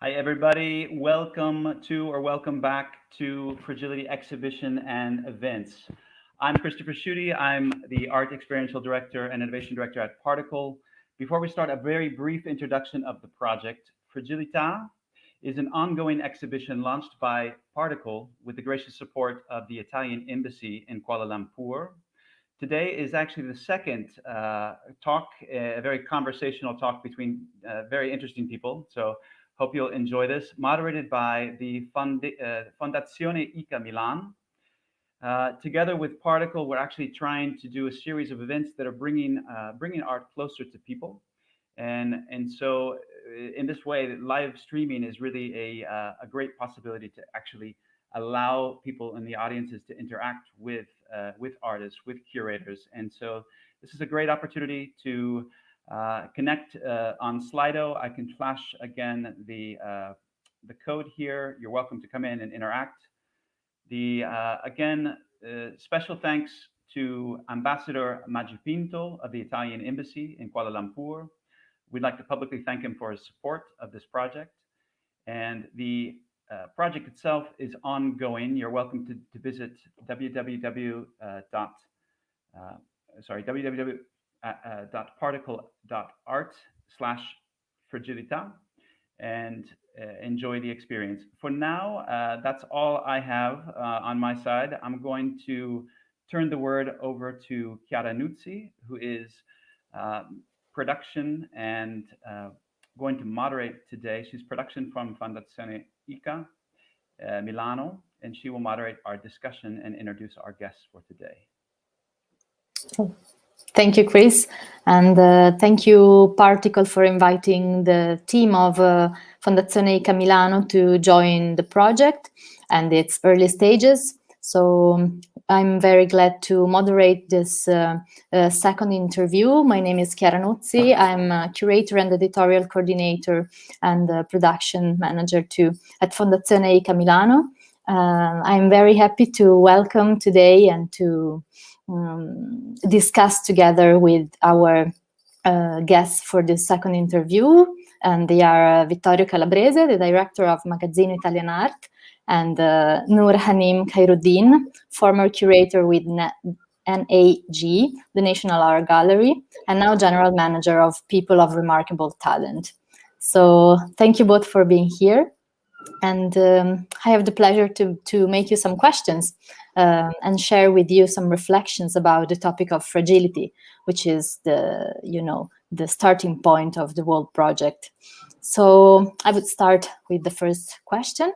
Hi, everybody. Welcome to or welcome back to Fragility Exhibition and Events. I'm Christopher Schutte. I'm the Art Experiential Director and Innovation Director at Particle. Before we start, a very brief introduction of the project. Fragilità is an ongoing exhibition launched by Particle with the gracious support of the Italian Embassy in Kuala Lumpur. Today is actually the second talk, a very conversational talk between very interesting people. So hope you'll enjoy this. Moderated by the Fondazione ICA Milan. Together with Particle, we're actually trying to do a series of events that are bringing art closer to people. And so in this way, live streaming is really a great possibility to actually allow people in the audiences to interact with artists, with curators. And so this is a great opportunity to connect on Slido. I can flash again the code here. You're welcome to come in and interact. Special thanks to Ambassador Maggi Pinto of the Italian Embassy in Kuala Lumpur. We'd like to publicly thank him for his support of this project. And the project itself is ongoing. You're welcome to visit www.particle.art/fragilità and enjoy the experience. For now, that's all I have on my side. I'm going to turn the word over to Chiara Nuzzi, who is production and going to moderate today. She's production from Fondazione ICA Milano, and she will moderate our discussion and introduce our guests for today. Thank you, Chris, and thank you, Particle, for inviting the team of Fondazione ICA Milano to join the project and its early stages. So I'm very glad to moderate this second interview. My name is Chiara Nuzzi. I'm a curator and editorial coordinator and production manager at Fondazione ICA Milano. I'm very happy to welcome today and to discuss together with our guests for this second interview. And they are Vittorio Calabrese, the director of Magazzino Italian Art, and Nur Hanim Khairuddin, former curator with NAG, the National Art Gallery, and now general manager of People of Remarkable Talent. So thank you both for being here. And I have the pleasure to make you some questions and share with you some reflections about the topic of fragility, which is the starting point of the World Project. So I would start with the first question,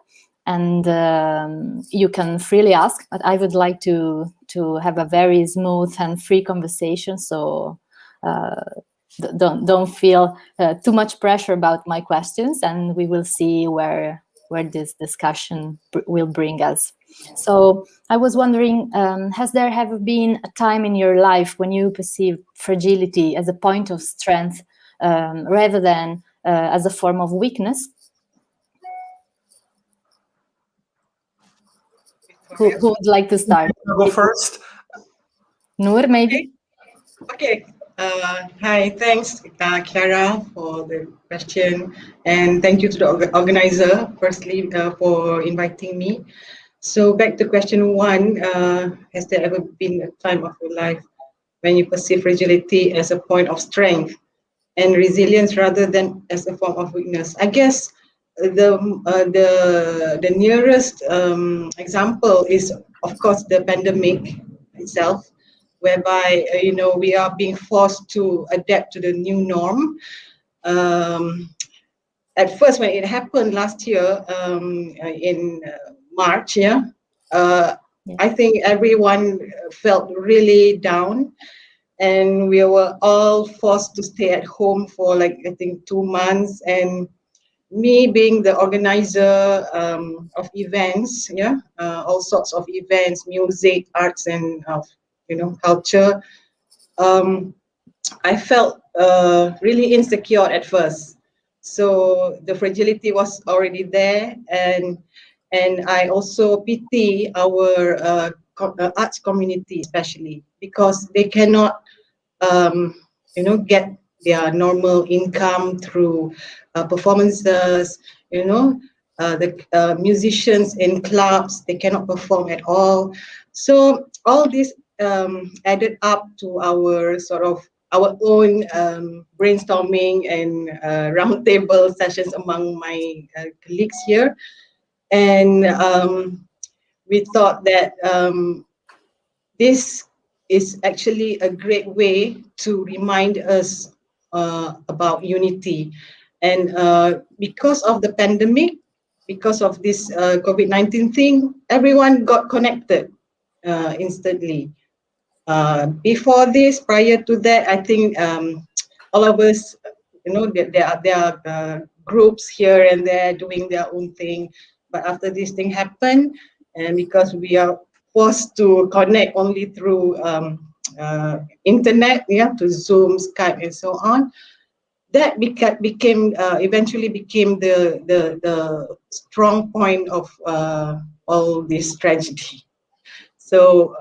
and you can freely ask, but I would like to have a very smooth and free conversation. So don't feel too much pressure about my questions, and we will see where this discussion will bring us. So I was wondering, has there ever been a time in your life when you perceived fragility as a point of strength rather than as a form of weakness? Who would like to start? I'll go first. Nur, maybe? Okay. Hi, thanks, Chiara, for the question. And thank you to the organizer, firstly, for inviting me. So back to question one, has there ever been a time of your life when you perceive fragility as a point of strength and resilience rather than as a form of weakness? I guess the nearest example is, of course, the pandemic itself, whereby we are being forced to adapt to the new norm. At first, when it happened last year in March, I think everyone felt really down, and we were all forced to stay at home for I think 2 months. And me being the organizer of events, all sorts of events, music, arts, and culture, I felt really insecure at first. So the fragility was already there, and I also pity our arts community, especially because they cannot, get their normal income through performances, the musicians in clubs, they cannot perform at all. So all this added up to our sort of our own brainstorming and roundtable sessions among my colleagues here. And we thought that this is actually a great way to remind us about unity. And because of the pandemic, because of this COVID-19 thing, everyone got connected instantly. Before this, prior to that, I think all of us, there are groups here and there doing their own thing. But after this thing happened, and because we are forced to connect only through internet, to Zoom, Skype, and so on, that became eventually became the strong point of all this tragedy. So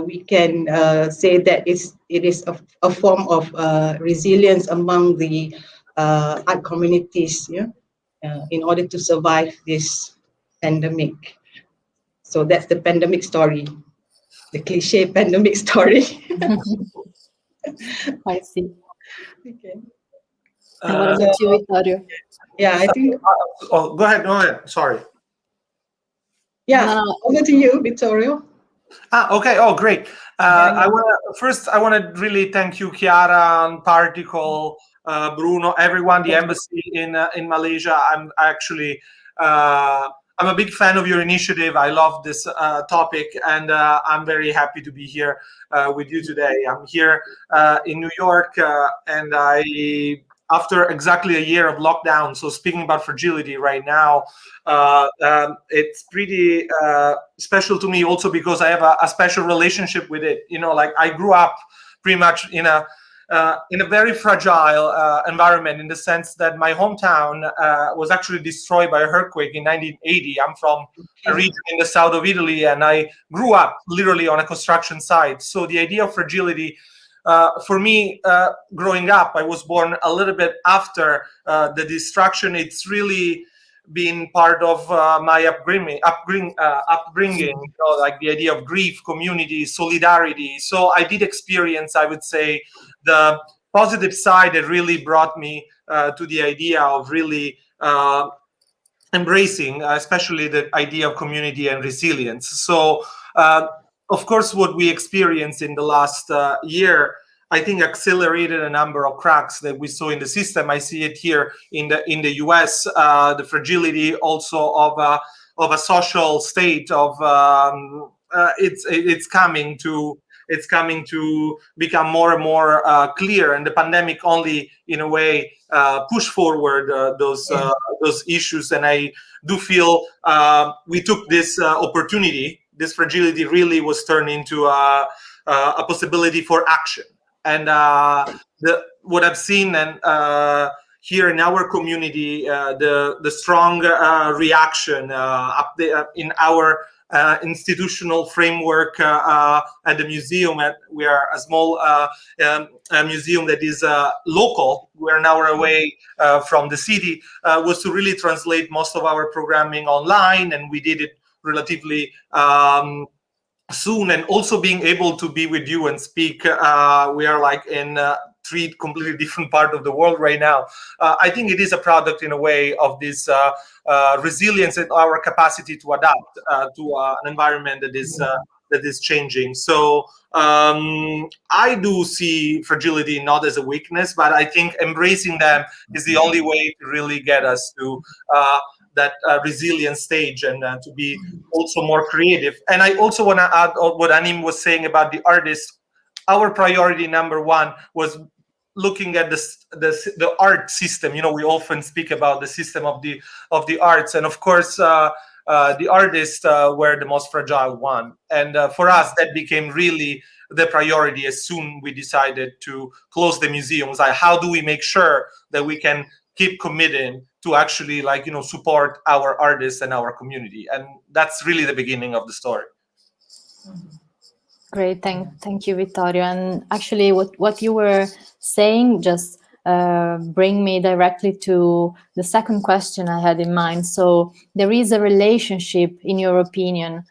we can say that it is a form of resilience among the art communities, in order to survive this pandemic. So that's the pandemic story, the cliche pandemic story. I see. Okay. And what about you, Vittorio? Yeah, I think. Oh, go ahead. Sorry. Yeah, No. over to you, Vittorio. Okay. Oh, great. I want to really thank you, Chiara, and Particle, Bruno, everyone, the embassy in Malaysia. I'm actually I'm a big fan of your initiative. I love this topic, and I'm very happy to be here with you today. I'm here in New York, and after exactly a year of lockdown. So speaking about Fragility right now, it's pretty special to me also because I have a special relationship with it. Like I grew up pretty much in a very fragile environment, in the sense that my hometown was actually destroyed by an earthquake in 1980. I'm from a region in the south of Italy, and I grew up literally on a construction site. So the idea of Fragility, for me, growing up, I was born a little bit after the destruction. It's really been part of my upbringing, like the idea of grief, community, solidarity. So I did experience, I would say, the positive side that really brought me to the idea of really embracing, especially the idea of community and resilience. So, of course, what we experienced in the last year, I think, accelerated a number of cracks that we saw in the system. I see it here in the US, the fragility also of a social state of it's coming to become more and more clear, and the pandemic only, in a way, push forward those issues. And I do feel we took this opportunity. This fragility really was turned into a possibility for action. And what I've seen and here in our community, the strong reaction up there in our institutional framework at the museum. We are a small museum that is local. We're an hour away from the city. Was to really translate most of our programming online, and we did it relatively soon. And also being able to be with you and speak. We are like in 3 completely different parts of the world right now. I think it is a product, in a way, of this resilience and our capacity to adapt to an environment that is changing. So I do see fragility not as a weakness, but I think embracing them is the only way to really get us to that resilient stage, and to be also more creative. And I also want to add what Hanim was saying about the artists. Our priority number 1 was looking at the art system. We often speak about the system of the arts, and of course the artists were the most fragile one. And for us, that became really the priority as soon we decided to close the museums. Like, how do we make sure that we can keep committing to actually, support our artists and our community? And that's really the beginning of the story. Great, thank you, Vittorio. And actually, what you were saying just bring me directly to the second question I had in mind. So there is a relationship, in your opinion,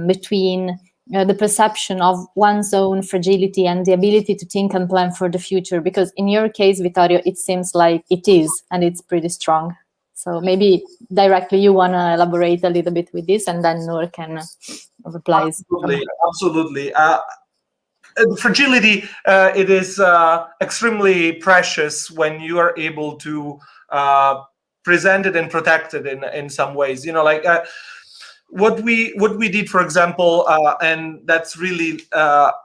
between the perception of one's own fragility and the ability to think and plan for the future. Because in your case, Vittorio, it seems like it is, and it's pretty strong. So maybe directly you want to elaborate a little bit with this, and then Nur can reply. Absolutely. Fragility, it is extremely precious when you are able to present it and protect it in some ways. You know, like what we did, for example, and that's really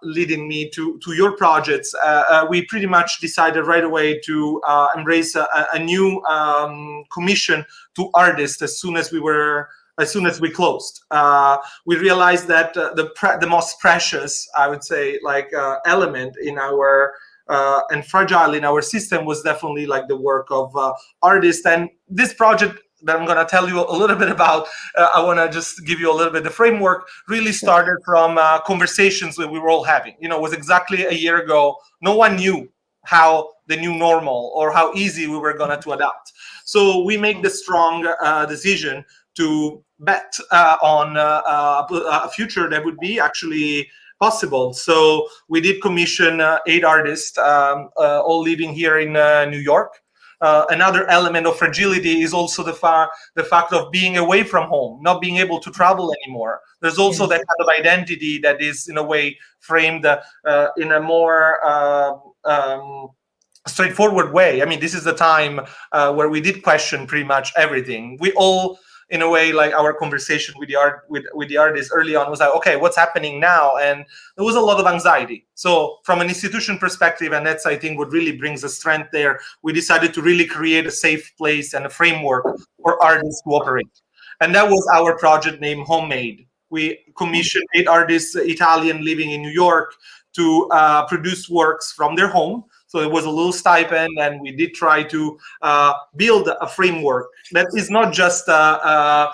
leading me to your projects. We pretty much decided right away to embrace a new commission to artists as soon as we closed. We realized that the most precious, I would say, like element in our and fragile in our system was definitely like the work of artists. And this project that I'm going to tell you a little bit about, I want to just give you a little bit. The framework really started from conversations that we were all having. You know, it was exactly a year ago. No one knew how the new normal or how easy we were going to adapt. So we made the strong decision to bet on a future that would be actually possible. So we did commission 8 artists, all living here in New York. Another element of fragility is also the fact of being away from home, not being able to travel anymore. There's also that kind of identity that is, in a way, framed in a more straightforward way. I mean, this is the time where we did question pretty much everything. We all, in a way, like our conversation with the artists early on was like, okay, what's happening now? And there was a lot of anxiety. So from an institution perspective, and that's, I think, what really brings the strength there, we decided to really create a safe place and a framework for artists to operate. And that was our project named Homemade. We commissioned 8 artists, Italian, living in New York, to produce works from their home. So it was a little stipend, and we did try to build a framework that is not just a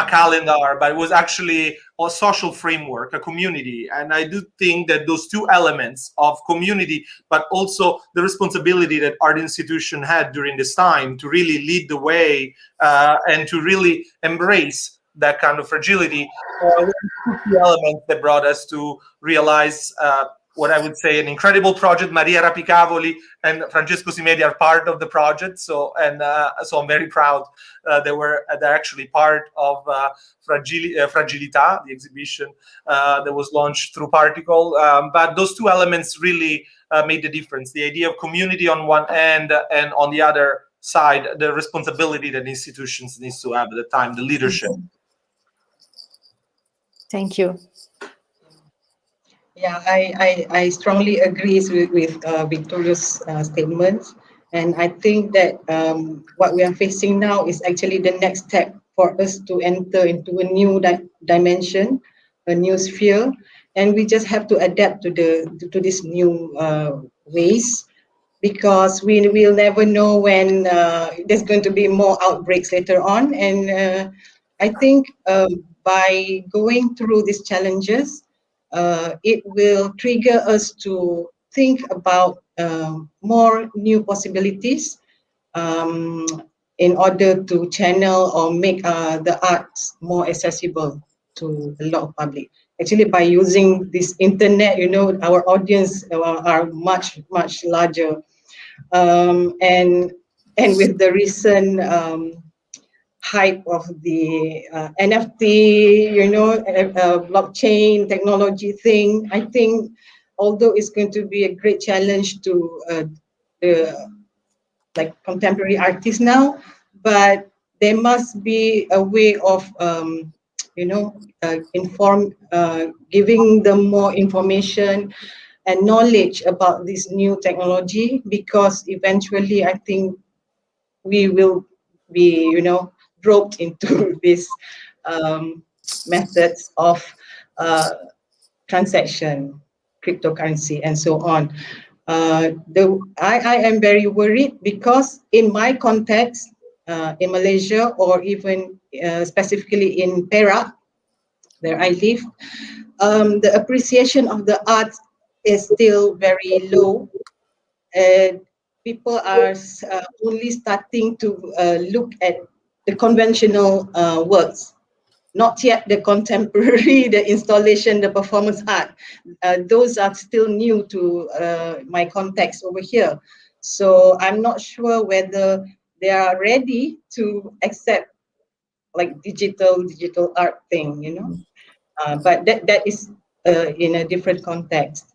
calendar, but it was actually a social framework, a community. And I do think that those two elements of community, but also the responsibility that art institution had during this time to really lead the way and to really embrace that kind of fragility, were the elements that brought us to realize what I would say an incredible project. Maria Rapicavoli and Francesco Simedi are part of the project. So I'm very proud they're actually part of Fragilità, the exhibition that was launched through Particle. But those two elements really made the difference. The idea of community on one end, and on the other side, the responsibility that institutions needs to have at the time, the leadership. Thank you. Yeah, I strongly agree with Vittorio's statements, and I think that what we are facing now is actually the next step for us to enter into a new dimension, a new sphere, and we just have to adapt to this new ways, because we will never know when there's going to be more outbreaks later on, and I think by going through these challenges, it will trigger us to think about more new possibilities in order to channel or make the arts more accessible to a lot of public. Actually, by using this internet, you know, our audience are much larger, and with the recent hype of the NFT, you know, blockchain technology thing, I think, although it's going to be a great challenge to the contemporary artists now, but there must be a way of, giving them more information and knowledge about this new technology, because eventually I think we will be, roped into these methods of transaction, cryptocurrency, and so on. I am very worried, because in my context, in Malaysia, or even specifically in Perak, where I live, the appreciation of the arts is still very low. People are only starting to look at the conventional works, not yet the contemporary, the installation, the performance art. Those are still new to my context over here. So I'm not sure whether they are ready to accept like digital art thing, you know. But that is in a different context.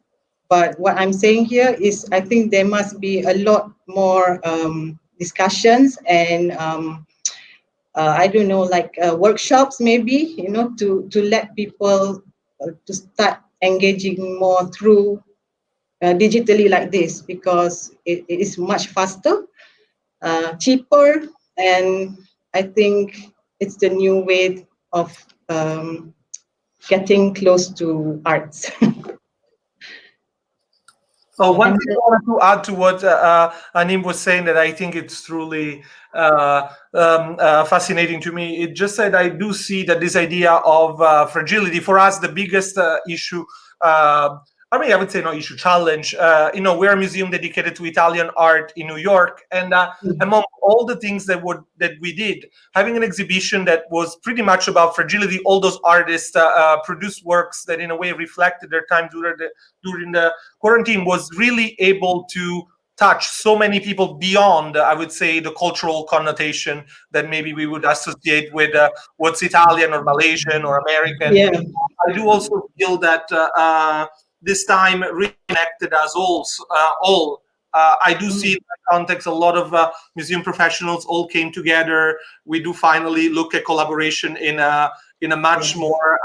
But what I'm saying here is I think there must be a lot more discussions and I don't know, like workshops maybe, you know, to let people to start engaging more through digitally like this, because it is much faster, cheaper, and I think it's the new way of getting close to arts. Oh, one thing I wanted to add to what Hanim was saying, that I think it's truly fascinating to me. It just said I do see that this idea of fragility, for us, the biggest issue, I mean, I would say no issue, challenge. You know, we're a museum dedicated to Italian art in New York, and among all the things that we did, having an exhibition that was pretty much about fragility, all those artists produced works that in a way reflected their time during the quarantine, was really able to touch so many people beyond, I would say, the cultural connotation that maybe we would associate with what's Italian or Malaysian or American. Yeah. I do also feel that this time reconnected us all. I do see in that context a lot of museum professionals all came together. We do finally look at collaboration in a much more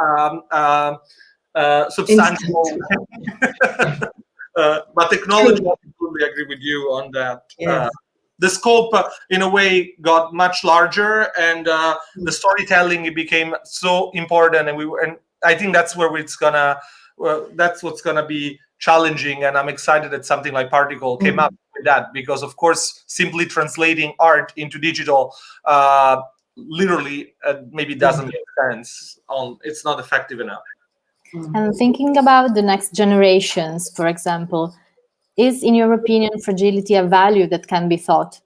substantial. But technology, I completely agree with you on that. Yes. The scope, in a way, got much larger, and the storytelling, it became so important, and I think that's where it's gonna. That's what's gonna be challenging, and I'm excited that something like Particle came up with that, because of course, simply translating art into digital, literally, maybe doesn't make sense. It's not effective enough. And thinking about the next generations, for example, is, in your opinion, fragility a value that can be taught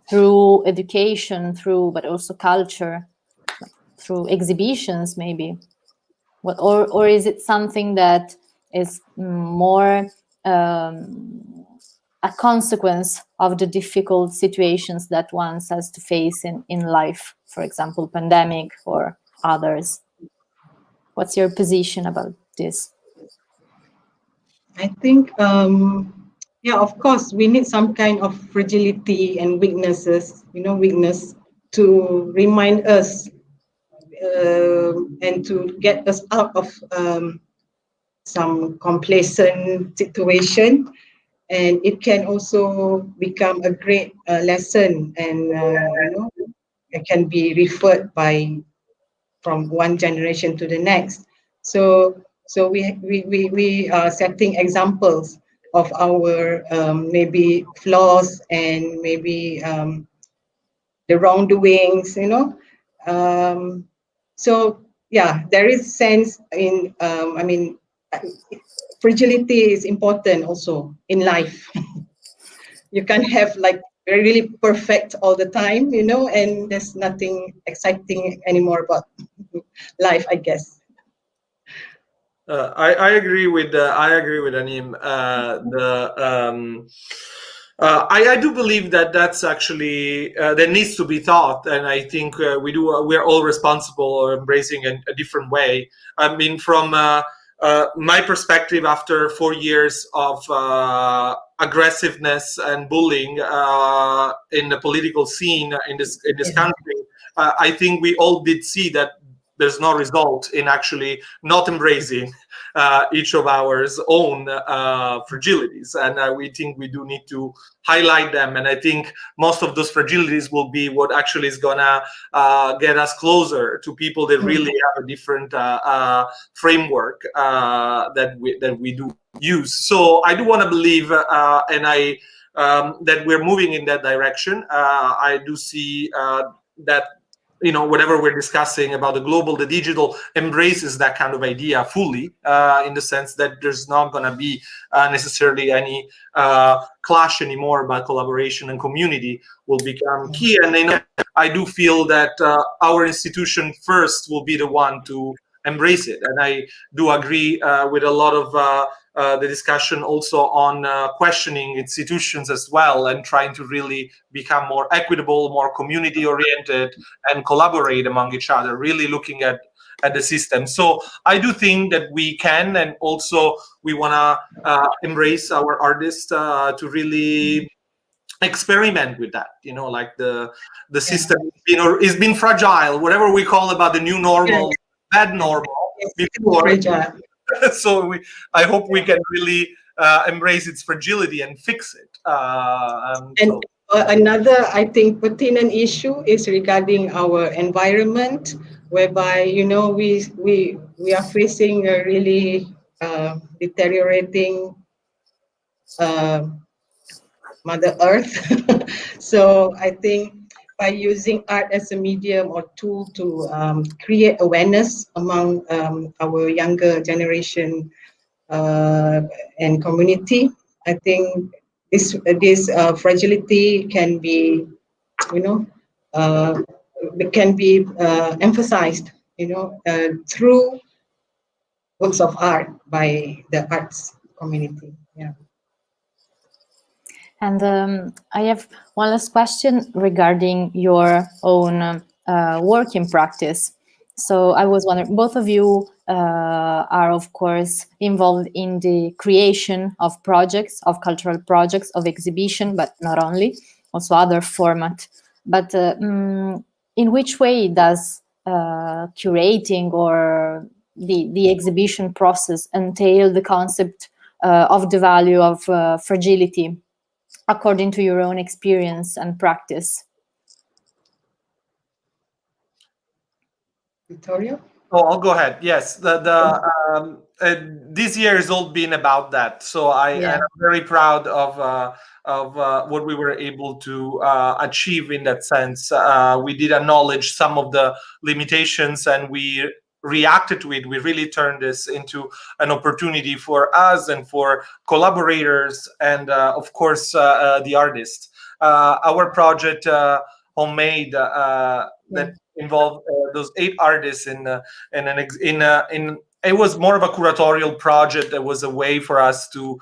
through education, but also culture, through exhibitions, maybe? Or is it something that is more a consequence of the difficult situations that one has to face in life, for example, pandemic or others? What's your position about this? I think, yeah, of course, we need some kind of fragility and weaknesses, weakness to remind us and to get us out of some complacent situation. And it can also become a great lesson, and it can be referred from one generation to the next. So we are setting examples of our maybe flaws and maybe the wrongdoings, so yeah, there is sense in fragility is important also in life. You can't have like really perfect all the time, and there's nothing exciting anymore about life, I guess. I agree with Hanim. I do believe that that's actually that needs to be taught, and I think we're all responsible or embracing a different way. I mean, from my perspective, after 4 years of aggressiveness and bullying in the political scene in this country, I think we all did see that there's no result in actually not embracing each of our own fragilities, and we think we do need to highlight them. And I think most of those fragilities will be what actually is gonna get us closer to people that really have a different framework that we do use. So I do want to believe, that we're moving in that direction. I do see that whatever we're discussing about the global, the digital embraces that kind of idea fully, in the sense that there's not going to be necessarily any clash anymore, but collaboration and community will become key. And I do feel that our institution first will be the one to embrace it. And I do agree with a lot of the discussion also on questioning institutions as well, and trying to really become more equitable, more community oriented, and collaborate among each other, really looking at the system. So I do think that we can, and also we want to embrace our artists to really experiment with that, like the system is been fragile, whatever we call about the new normal, bad normal before. So I hope we can really embrace its fragility and fix it. Another, I think, pertinent issue is regarding our environment, whereby we are facing a really deteriorating Mother Earth. So I think by using art as a medium or tool to create awareness among our younger generation and community, I think this fragility can be, emphasized, through works of art by the arts community. Yeah. And I have one last question regarding your own work in practice. So I was wondering, both of you are, of course, involved in the creation of projects, of cultural projects, of exhibition, but not only, also other format. But in which way does curating or the exhibition process entail the concept of the value of fragility, according to your own experience and practice? Vittorio? Oh, I'll go ahead. Yes, this year has all been about that. So I'm very proud of what we were able to achieve in that sense. We did acknowledge some of the limitations, and we reacted to it. We really turned this into an opportunity for us and for collaborators, and of course the artists. Our project, Homemade, that involved those 8 artists it was more of a curatorial project. That was a way for us to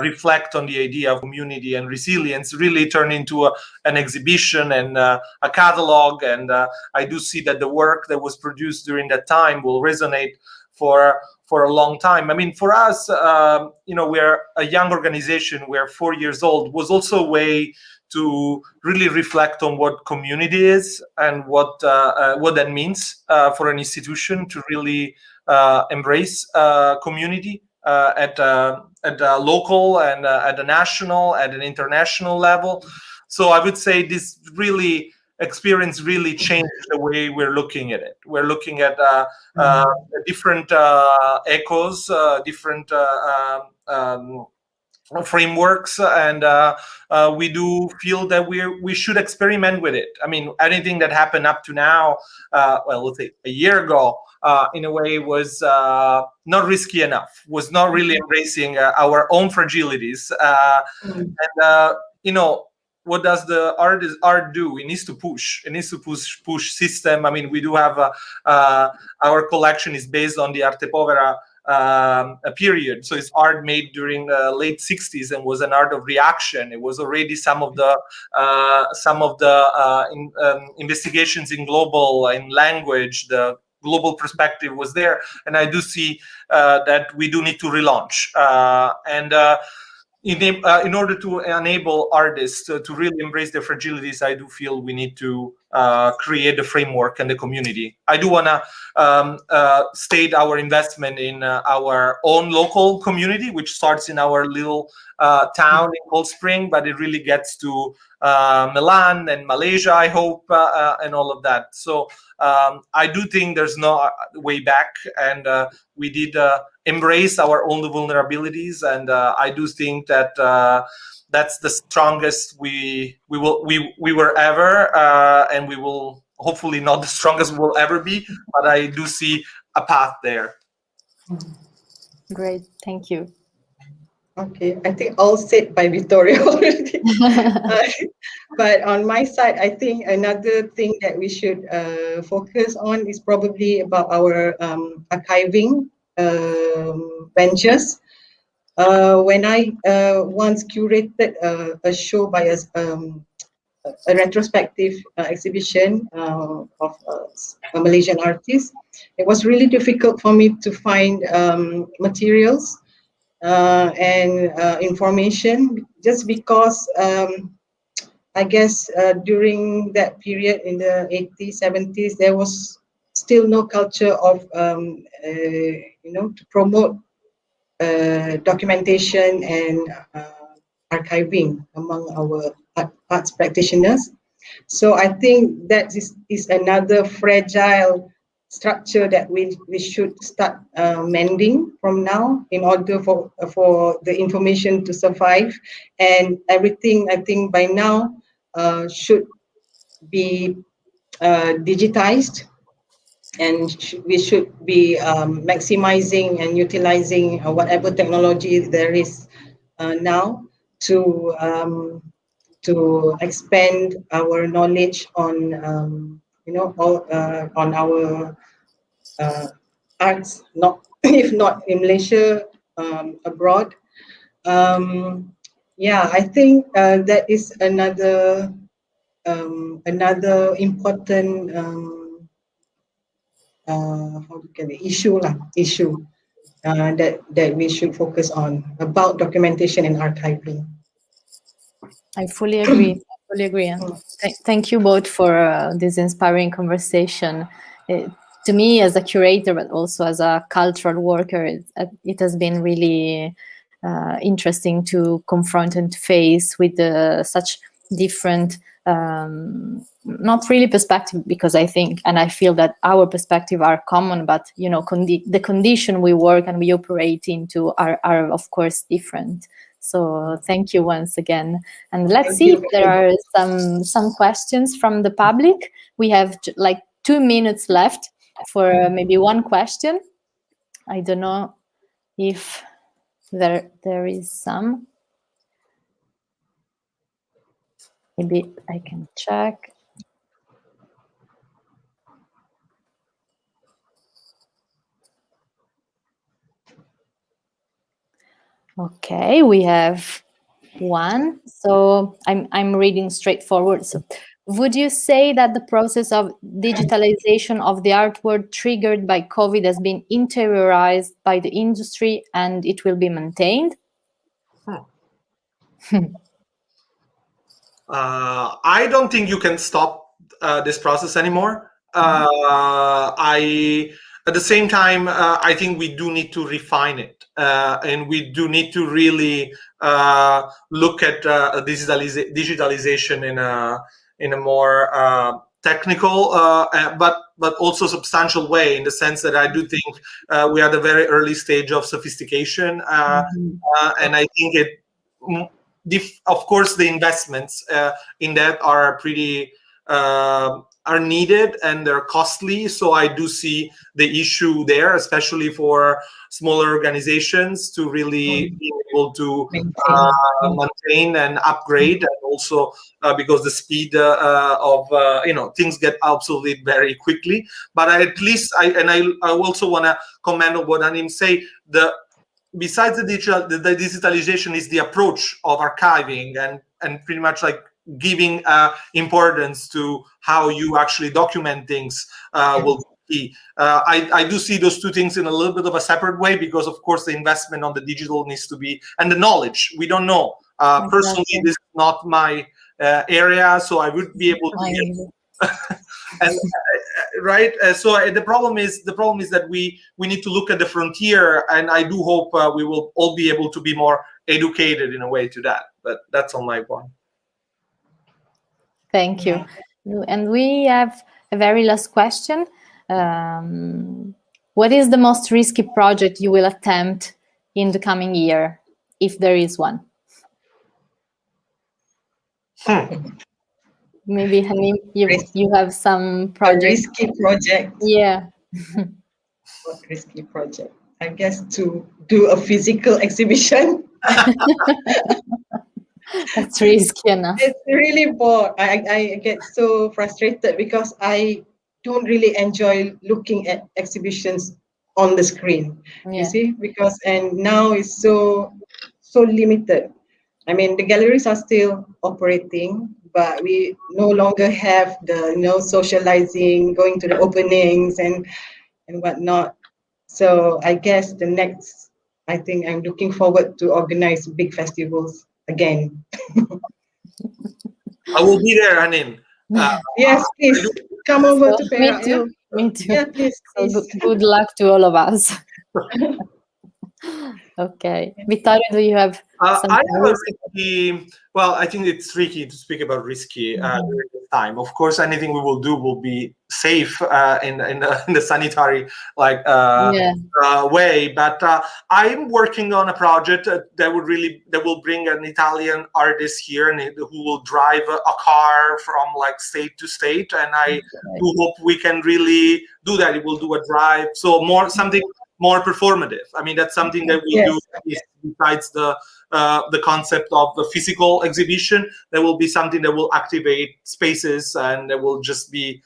reflect on the idea of community and resilience, really turned into an exhibition and a catalog. And I do see that the work that was produced during that time will resonate for a long time. I mean, for us, we're a young organization. We're 4 years old. Was also a way to really reflect on what community is and what that means for an institution to really embrace community at a local and at a national, at an international level. So I would say this experience really changed the way we're looking at it. We're looking at different echoes, different frameworks, and we do feel that we should experiment with it. I mean, anything that happened up to now, let's say a year ago, in a way was not risky enough, was not really embracing our own fragilities. And what does the art do? It needs to push. It needs to push system. I mean, we do have our collection is based on the Arte Povera a period. So it's art made during the late 60s and was an art of reaction. It was already some of the investigations in language, the global perspective was there. And I do see that we do need to relaunch. In order to enable artists to really embrace their fragilities, I do feel we need to create a framework and the community. I do want to state our investment in our own local community, which starts in our little town in Cold Spring, but it really gets to Milan and Malaysia, I hope, and all of that. So I do think there's no way back, and we did embrace our own vulnerabilities, and I do think that that's the strongest we were ever, and we will hopefully not the strongest we'll ever be, but I do see a path there. Great, thank you. Okay, I think all said by Vittorio already. But on my side, I think another thing that we should focus on is probably about our archiving ventures. When I once curated a show by a retrospective exhibition of a Malaysian artist, it was really difficult for me to find materials and information, just because I guess during that period in the 80s, 70s, there was still no culture of, to promote documentation and archiving among our arts practitioners. So I think that is another fragile structure that we should start mending from now, in order for the information to survive, and everything I think by now should be digitized, and we should be maximizing and utilizing whatever technology there is now to expand our knowledge on on our arts, not if not in Malaysia, abroad. Yeah, I think that is another important issue that we should focus on, about documentation and archiving. I fully agree. I fully agree. And thank you both for this inspiring conversation. To me, as a curator, but also as a cultural worker, it has been really interesting to confront and to face with such different, not really perspective, because I think and I feel that our perspective are common, but the condition we work and we operate into are of course different. So thank you once again, and let's see if there are some questions from the public. We have like 2 minutes left for maybe one question. I don't know if there is some. Maybe I can check. Okay, we have one. So I'm reading straightforward. So, would you say that the process of digitalization of the artwork triggered by COVID has been interiorized by the industry and it will be maintained? I don't think you can stop this process anymore. At the same time, I think we do need to refine it, and we do need to really look at digitalization in a more technical but also substantial way, in the sense that I do think we are at a very early stage of sophistication, and I think of course the investments in that are pretty are needed and they're costly. So I do see the issue there, especially for smaller organizations, to really be able to maintain and upgrade, and also because the speed of things get obsolete very quickly. But at least I also want to comment on what Hanim say. Besides the digitalization is the approach of archiving and pretty much like giving importance to how you actually document things will be. I do see those two things in a little bit of a separate way, because of course the investment on the digital needs to be, and the knowledge, we don't know. Personally, this is not my area, so I would be able to and right, so the problem is that we need to look at the frontier, and I do hope we will all be able to be more educated in a way to that. But that's on my point. Thank you. And we have a very last question. What is the most risky project you will attempt in the coming year, if there is one? maybe Hanim, Risk- you have some A project. risky project. Yeah. What risky project? I guess to do a physical exhibition. That's risky enough. It's really bored. I get so frustrated because I don't really enjoy looking at exhibitions on the screen. You Yeah. see, because and now it's so limited. I mean, the galleries are still operating, but we no longer have the socializing, going to the openings and whatnot. So I guess I think I'm looking forward to organize big festivals again. I will be there, Hanim. Yes, please come over to Me Perak. Yeah? too. Me too. Yeah, please. So please. good luck to all of us. Okay. Vittorio, do you have I something have a else? risky. Well, I think it's tricky to speak about risky during this time. Of course, anything we will do will be safe in the sanitary Yeah. way. But I'm working on a project that will bring an Italian artist here and who will drive a car from state to state. And I do hope we can really do that. It will do a drive, so something more performative. I mean, that's something that we do besides the concept of the physical exhibition. There will be something that will activate spaces and there will just be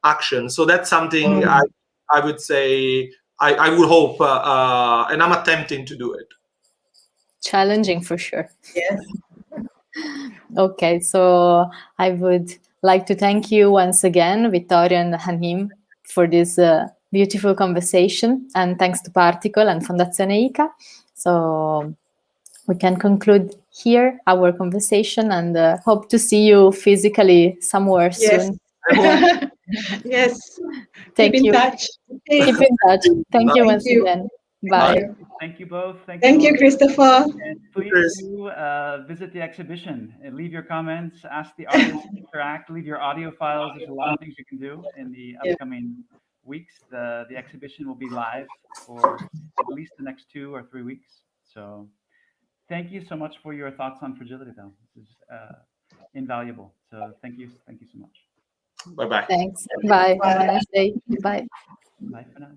action. So that's something I would say I would hope, and I'm attempting to do it. Challenging for sure. Yes. Okay, so I would like to thank you once again, Vittorio and Hanim, for this beautiful conversation, and thanks to Particle and Fondazione ICA. So we can conclude here our conversation and hope to see you physically somewhere soon. Yes. Thank Keep in you. touch. Okay. Keep in touch. Thank you once again. Bye. Thank you both. Thank you, Christopher. And please do visit the exhibition and leave your comments, ask the artists, interact, leave your audio files. There's a lot of things you can do in the upcoming weeks. The exhibition will be live for at least the next 2 or 3 weeks. So thank you so much for your thoughts on fragility, though. This is invaluable. So thank you so much. Bye-bye. Thanks. Bye. Have a nice day. Bye. Bye for now.